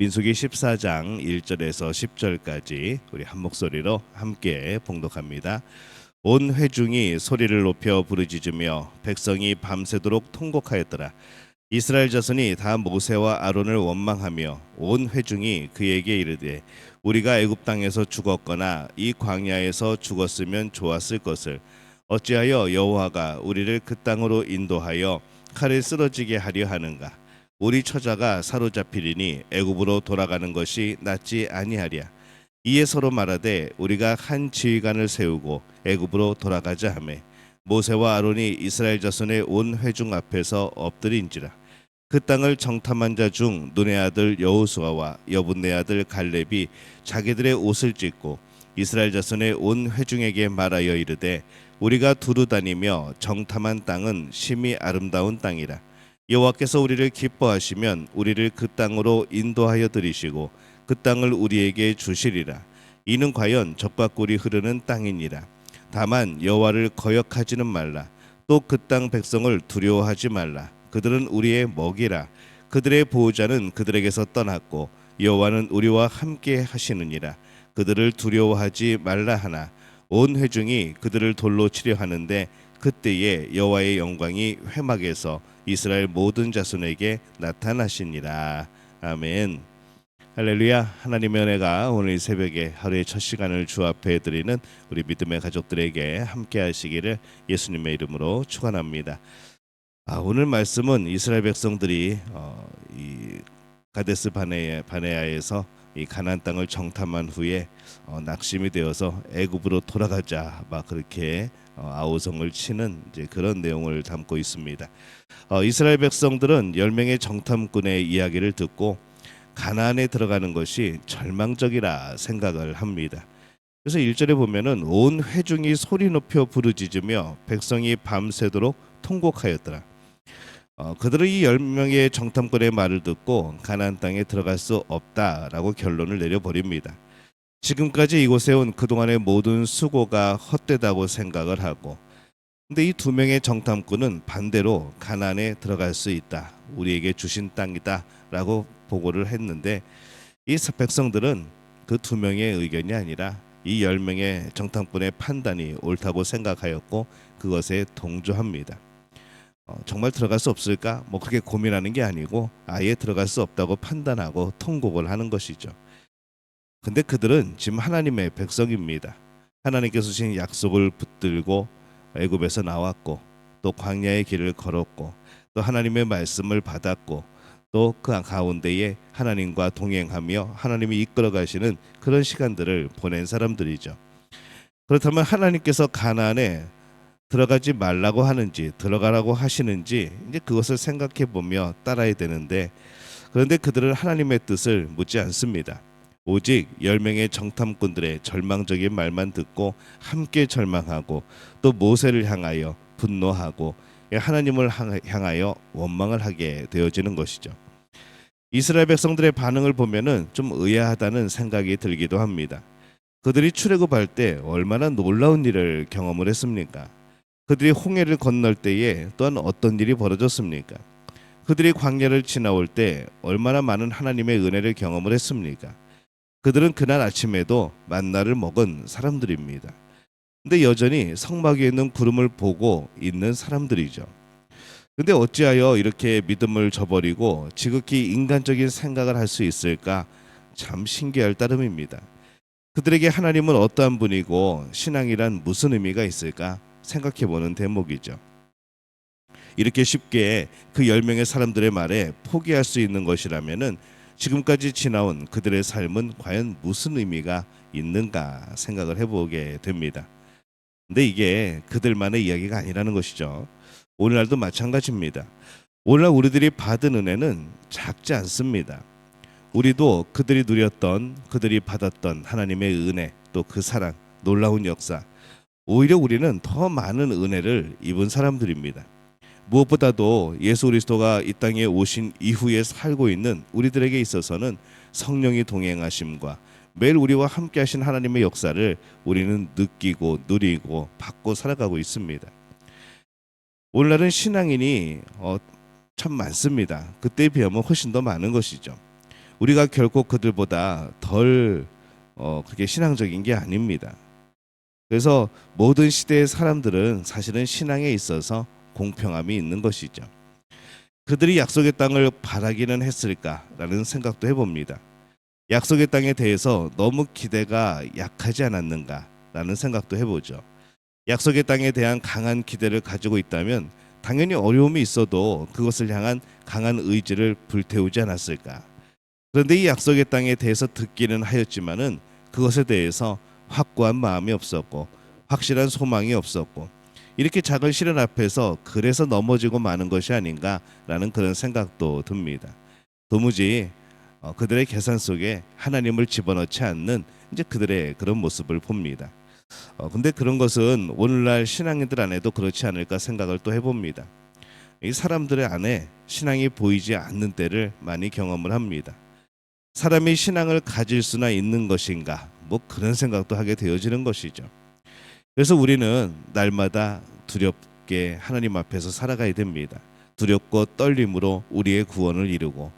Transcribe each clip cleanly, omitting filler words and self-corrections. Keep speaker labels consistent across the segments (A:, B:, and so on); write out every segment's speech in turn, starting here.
A: 민수기 14장 1절에서 10절까지 우리 한 목소리로 함께 봉독합니다. 온 회중이 소리를 높여 부르짖으며 백성이 밤새도록 통곡하였더라. 이스라엘 자손이 다 모세와 아론을 원망하며 온 회중이 그에게 이르되 우리가 애굽 땅에서 죽었거나 이 광야에서 죽었으면 좋았을 것을 어찌하여 여호와가 우리를 그 땅으로 인도하여 칼에 쓰러지게 하려 하는가? 우리 처자가 사로잡히리니 애굽으로 돌아가는 것이 낫지 아니하랴. 이에 서로 말하되 우리가 한 지휘관을 세우고 애굽으로 돌아가자 하매 모세와 아론이 이스라엘 자손의 온 회중 앞에서 엎드린지라. 그 땅을 정탐한 자 중 눈의 아들 여호수아와 여분네 아들 갈렙이 자기들의 옷을 찢고 이스라엘 자손의 온 회중에게 말하여 이르되 우리가 두루 다니며 정탐한 땅은 심히 아름다운 땅이라. 여호와께서 우리를 기뻐하시면 우리를 그 땅으로 인도하여 들이시고 그 땅을 우리에게 주시리라. 이는 과연 젖과 꿀이 흐르는 땅이니라. 다만 여호와를 거역하지는 말라. 또 그 땅 백성을 두려워하지 말라. 그들은 우리의 먹이라. 그들의 보호자는 그들에게서 떠났고 여호와는 우리와 함께 하시느니라. 그들을 두려워하지 말라 하나 온 회중이 그들을 돌로 치려 하는데 그때에 여호와의 영광이 회막에서 이스라엘 모든 자손에게 나타나시니라. 아멘. 할렐루야. 하나님의 은혜가 오늘 이 새벽에 하루의 첫 시간을 주 앞에 드리는 우리 믿음의 가족들에게 함께 하시기를 예수님의 이름으로 축원합니다. 오늘 말씀은 이스라엘 백성들이 이 가데스 바네아에서 이 가나안 땅을 정탐한 후에 낙심이 되어서 애굽으로 돌아가자 막 그렇게 아우성을 치는 이제 그런 내용을 담고 있습니다. 이스라엘 백성들은 10명의 정탐꾼의 이야기를 듣고 가나안에 들어가는 것이 절망적이라 생각을 합니다. 그래서 1절에 보면은 온 회중이 소리 높여 부르짖으며 백성이 밤새도록 통곡하였더라. 그들은 이 10명의 정탐꾼의 말을 듣고 가나안 땅에 들어갈 수 없다라고 결론을 내려버립니다. 지금까지 이곳에 온 그동안의 모든 수고가 헛되다고 생각을 하고, 근데 이 2명의 정탐꾼은 반대로 가나안에 들어갈 수 있다, 우리에게 주신 땅이다 라고 보고를 했는데 이 백성들은 그 2명의 의견이 아니라 이 10명의 정탐꾼의 판단이 옳다고 생각하였고 그것에 동조합니다. 정말 들어갈 수 없을까? 그렇게 고민하는 게 아니고 아예 들어갈 수 없다고 판단하고 통곡을 하는 것이죠. 근데 그들은 지금 하나님의 백성입니다. 하나님께서 주신 약속을 붙들고 애굽에서 나왔고 또 광야의 길을 걸었고 또 하나님의 말씀을 받았고 또 그 가운데에 하나님과 동행하며 하나님이 이끌어 가시는 그런 시간들을 보낸 사람들이죠. 그렇다면 하나님께서 가나안에 들어가지 말라고 하는지 들어가라고 하시는지 이제 그것을 생각해 보며 따라야 되는데, 그런데 그들은 하나님의 뜻을 묻지 않습니다. 오직 10명의 정탐꾼들의 절망적인 말만 듣고 함께 절망하고 또 모세를 향하여 분노하고 하나님을 향하여 원망을 하게 되어지는 것이죠. 이스라엘 백성들의 반응을 보면은 좀 의아하다는 생각이 들기도 합니다. 그들이 출애굽할 때 얼마나 놀라운 일을 경험을 했습니까? 그들이 홍해를 건널 때에 또한 어떤 일이 벌어졌습니까? 그들이 광야를 지나올 때 얼마나 많은 하나님의 은혜를 경험을 했습니까? 그들은 그날 아침에도 만나를 먹은 사람들입니다. 근데 여전히 성막 위에 있는 구름을 보고 있는 사람들이죠. 근데 어찌하여 이렇게 믿음을 저버리고 지극히 인간적인 생각을 할 수 있을까? 참 신기할 따름입니다. 그들에게 하나님은 어떠한 분이고 신앙이란 무슨 의미가 있을까? 생각해보는 대목이죠. 이렇게 쉽게 그 10명의 사람들의 말에 포기할 수 있는 것이라면은 지금까지 지나온 그들의 삶은 과연 무슨 의미가 있는가 생각을 해보게 됩니다. 근데 이게 그들만의 이야기가 아니라는 것이죠. 오늘날도 마찬가지입니다. 오늘날 우리들이 받은 은혜는 작지 않습니다. 우리도 그들이 누렸던, 그들이 받았던 하나님의 은혜, 또 그 사랑, 놀라운 역사, 오히려 우리는 더 많은 은혜를 입은 사람들입니다. 무엇보다도 예수 그리스도가 이 땅에 오신 이후에 살고 있는 우리들에게 있어서는 성령이 동행하심과 매일 우리와 함께 하신 하나님의 역사를 우리는 느끼고 누리고 받고 살아가고 있습니다. 오늘날은 신앙인이 참 많습니다. 그때에 비하면 훨씬 더 많은 것이죠. 우리가 결코 그들보다 덜 그렇게 신앙적인 게 아닙니다. 그래서 모든 시대의 사람들은 사실은 신앙에 있어서 공평함이 있는 것이죠. 그들이 약속의 땅을 바라기는 했을까라는 생각도 해봅니다. 약속의 땅에 대해서 너무 기대가 약하지 않았는가라는 생각도 해보죠. 약속의 땅에 대한 강한 기대를 가지고 있다면 당연히 어려움이 있어도 그것을 향한 강한 의지를 불태우지 않았을까. 그런데 이 약속의 땅에 대해서 듣기는 하였지만은 그것에 대해서 확고한 마음이 없었고 확실한 소망이 없었고 이렇게 작은 시련 앞에서 그래서 넘어지고 마는 것이 아닌가라는 그런 생각도 듭니다. 도무지 그들의 계산 속에 하나님을 집어넣지 않는 이제 그들의 그런 모습을 봅니다. 근데 그런 것은 오늘날 신앙인들 안에도 그렇지 않을까 생각을 또 해봅니다. 이 사람들의 안에 신앙이 보이지 않는 때를 많이 경험을 합니다. 사람이 신앙을 가질 수나 있는 것인가 뭐 그런 생각도 하게 되어지는 것이죠. 그래서 우리는 날마다 두렵게 하나님 앞에서 살아가야 됩니다. 두렵고 떨림으로 우리의 구원을 이루고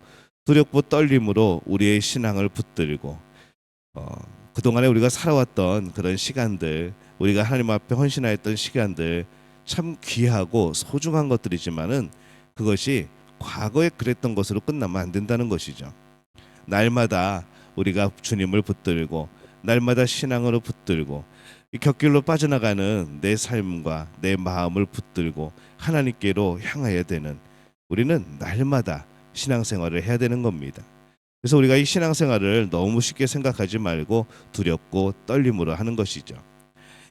A: 두렵고 떨림으로 우리의 신앙을 붙들고 그동안에 우리가 살아왔던 그런 시간들, 우리가 하나님 앞에 헌신하였던 시간들 참 귀하고 소중한 것들이지만은 그것이 과거에 그랬던 것으로 끝나면 안 된다는 것이죠. 날마다 우리가 주님을 붙들고 날마다 신앙으로 붙들고 이 곁길로 빠져나가는 내 삶과 내 마음을 붙들고 하나님께로 향해야 되는 우리는 날마다 신앙생활을 해야 되는 겁니다. 그래서 우리가 이 신앙생활을 너무 쉽게 생각하지 말고 두렵고 떨림으로 하는 것이죠.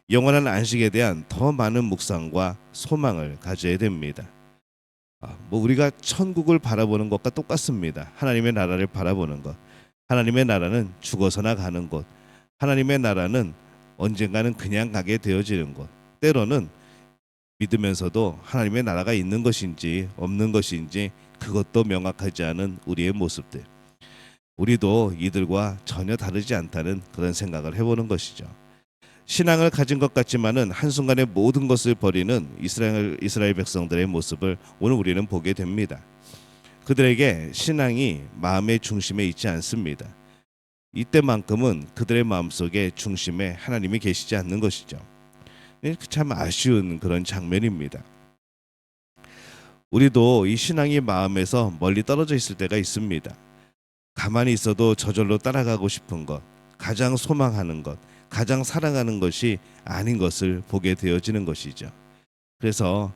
A: 영원한 안식에 대한 더 많은 묵상과 소망을 가져야 됩니다. 우리가 천국을 바라보는 것과 똑같습니다. 하나님의 나라를 바라보는 것. 하나님의 나라는 죽어서나 가는 곳. 하나님의 나라는 언젠가는 그냥 가게 되어지는 것. 때로는 믿으면서도 하나님의 나라가 있는 것인지 없는 것인지 그것도 명확하지 않은 우리의 모습들. 우리도 이들과 전혀 다르지 않다는 그런 생각을 해보는 것이죠. 신앙을 가진 것 같지만은 한순간에 모든 것을 버리는 이스라엘 백성들의 모습을 오늘 우리는 보게 됩니다. 그들에게 신앙이 마음의 중심에 있지 않습니다. 이때만큼은 그들의 마음속에 중심에 하나님이 계시지 않는 것이죠. 참 아쉬운 그런 장면입니다. 우리도 이 신앙이 마음에서 멀리 떨어져 있을 때가 있습니다. 가만히 있어도 저절로 따라가고 싶은 것, 가장 소망하는 것, 가장 사랑하는 것이 아닌 것을 보게 되어지는 것이죠. 그래서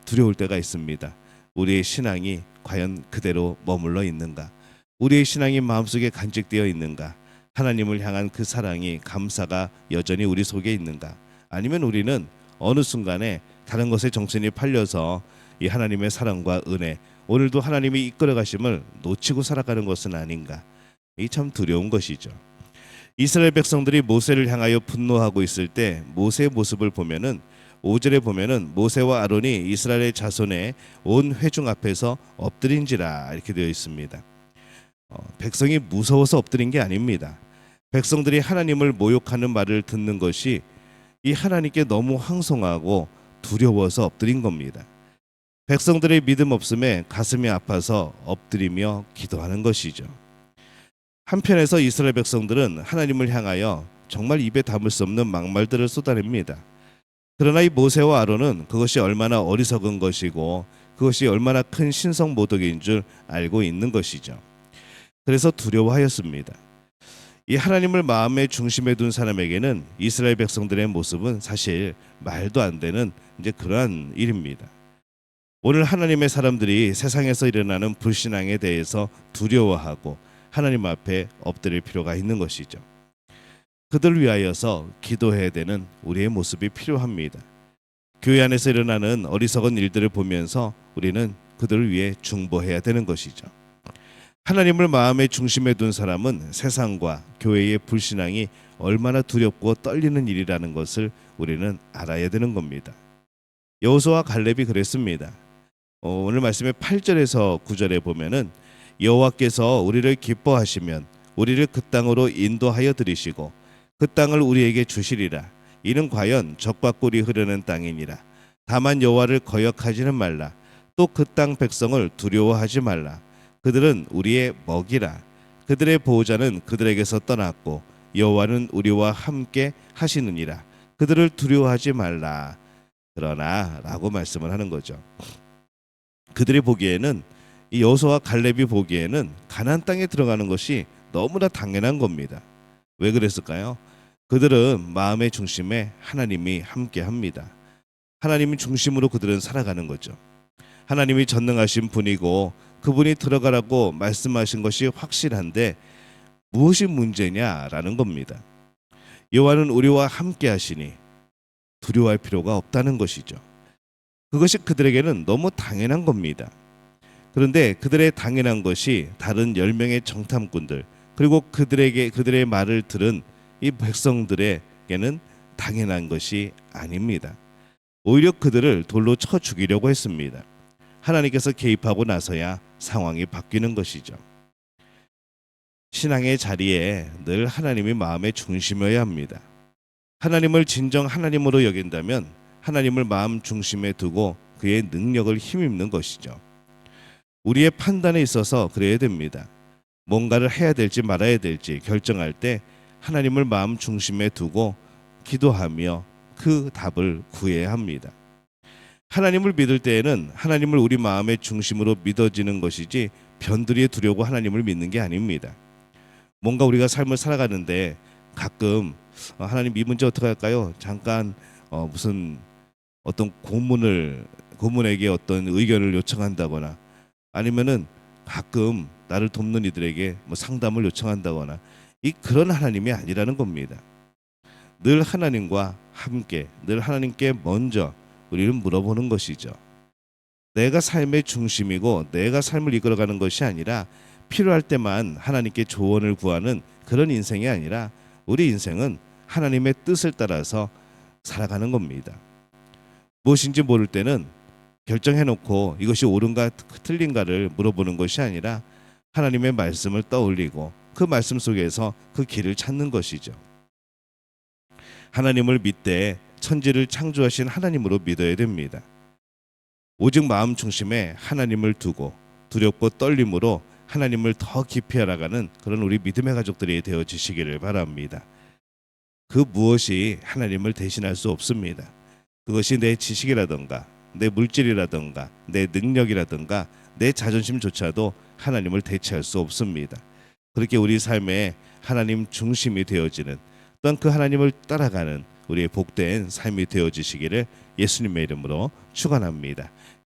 A: 두려울 때가 있습니다. 우리의 신앙이 과연 그대로 머물러 있는가? 우리의 신앙이 마음속에 간직되어 있는가? 하나님을 향한 그 사랑이 감사가 여전히 우리 속에 있는가? 아니면 우리는 어느 순간에 다른 것에 정신이 팔려서 이 하나님의 사랑과 은혜, 오늘도 하나님이 이끌어 가심을 놓치고 살아가는 것은 아닌가? 이 참 두려운 것이죠. 이스라엘 백성들이 모세를 향하여 분노하고 있을 때 모세의 모습을 보면은 5절에 보면은 모세와 아론이 이스라엘의 자손의 온 회중 앞에서 엎드린지라 이렇게 되어 있습니다. 백성이 무서워서 엎드린 게 아닙니다. 백성들이 하나님을 모욕하는 말을 듣는 것이 이 하나님께 너무 황송하고 두려워서 엎드린 겁니다. 백성들의 믿음 없음에 가슴이 아파서 엎드리며 기도하는 것이죠. 한편에서 이스라엘 백성들은 하나님을 향하여 정말 입에 담을 수 없는 막말들을 쏟아냅니다. 그러나 이 모세와 아론은 그것이 얼마나 어리석은 것이고 그것이 얼마나 큰 신성 모독인 줄 알고 있는 것이죠. 그래서 두려워하였습니다. 이 하나님을 마음의 중심에 둔 사람에게는 이스라엘 백성들의 모습은 사실 말도 안 되는 이제 그러한 일입니다. 오늘 하나님의 사람들이 세상에서 일어나는 불신앙에 대해서 두려워하고 하나님 앞에 엎드릴 필요가 있는 것이죠. 그들 위하여서 기도해야 되는 우리의 모습이 필요합니다. 교회 안에서 일어나는 어리석은 일들을 보면서 우리는 그들을 위해 중보해야 되는 것이죠. 하나님을 마음의 중심에 둔 사람은 세상과 교회의 불신앙이 얼마나 두렵고 떨리는 일이라는 것을 우리는 알아야 되는 겁니다. 여호수아와 갈렙이 그랬습니다. 오늘 말씀의 8절에서 9절에 보면은 여호와께서 우리를 기뻐하시면 우리를 그 땅으로 인도하여 들이시고 그 땅을 우리에게 주시리라. 이는 과연 젖과 꿀이 흐르는 땅이니라. 다만 여호와를 거역하지는 말라. 또 그 땅 백성을 두려워하지 말라. 그들은 우리의 먹이라. 그들의 보호자는 그들에게서 떠났고 여호와는 우리와 함께 하시느니라. 그들을 두려워하지 말라. 그러나 라고 말씀을 하는 거죠. 그들이 보기에는 이 여호수아와 갈렙이 보기에는 가나안 땅에 들어가는 것이 너무나 당연한 겁니다. 왜 그랬을까요? 그들은 마음의 중심에 하나님이 함께 합니다. 하나님이 중심으로 그들은 살아가는 거죠. 하나님이 전능하신 분이고 그분이 들어가라고 말씀하신 것이 확실한데 무엇이 문제냐라는 겁니다. 여호와는 우리와 함께 하시니 두려워할 필요가 없다는 것이죠. 그것이 그들에게는 너무 당연한 겁니다. 그런데 그들의 당연한 것이 다른 10명의 정탐꾼들 그리고 그들의 말을 들은 이 백성들에게는 당연한 것이 아닙니다. 오히려 그들을 돌로 쳐 죽이려고 했습니다. 하나님께서 개입하고 나서야 상황이 바뀌는 것이죠. 신앙의 자리에 늘 하나님이 마음의 중심이어야 합니다. 하나님을 진정 하나님으로 여긴다면 하나님을 마음 중심에 두고 그의 능력을 힘입는 것이죠. 우리의 판단에 있어서 그래야 됩니다. 뭔가를 해야 될지 말아야 될지 결정할 때 하나님을 마음 중심에 두고 기도하며 그 답을 구해야 합니다. 하나님을 믿을 때에는 하나님을 우리 마음의 중심으로 믿어지는 것이지 변두리에 두려고 하나님을 믿는 게 아닙니다. 뭔가 우리가 삶을 살아가는데 가끔 하나님 이 문제 어떻게 할까요? 잠깐 무슨 어떤 고문에게 어떤 의견을 요청한다거나 아니면은 가끔 나를 돕는 이들에게 뭐 상담을 요청한다거나 그런 하나님이 아니라는 겁니다. 늘 하나님과 함께 늘 하나님께 먼저 우리는 물어보는 것이죠. 내가 삶의 중심이고 내가 삶을 이끌어가는 것이 아니라 필요할 때만 하나님께 조언을 구하는 그런 인생이 아니라 우리 인생은 하나님의 뜻을 따라서 살아가는 겁니다. 무엇인지 모를 때는 결정해놓고 이것이 옳은가 틀린가를 물어보는 것이 아니라 하나님의 말씀을 떠올리고 그 말씀 속에서 그 길을 찾는 것이죠. 하나님을 믿되 천지를 창조하신 하나님으로 믿어야 됩니다. 오직 마음 중심에 하나님을 두고 두렵고 떨림으로 하나님을 더 깊이 알아가는 그런 우리 믿음의 가족들이 되어지시기를 바랍니다. 그 무엇이 하나님을 대신할 수 없습니다. 그것이 내 지식이라든가 내 물질이라든가 내 능력이라든가 내 자존심조차도 하나님을 대체할 수 없습니다. 그렇게 우리 삶에 하나님 중심이 되어지는 또한 그 하나님을 따라가는 우리의 복된 삶이 되어지시기를 예수님의 이름으로 축원합니다.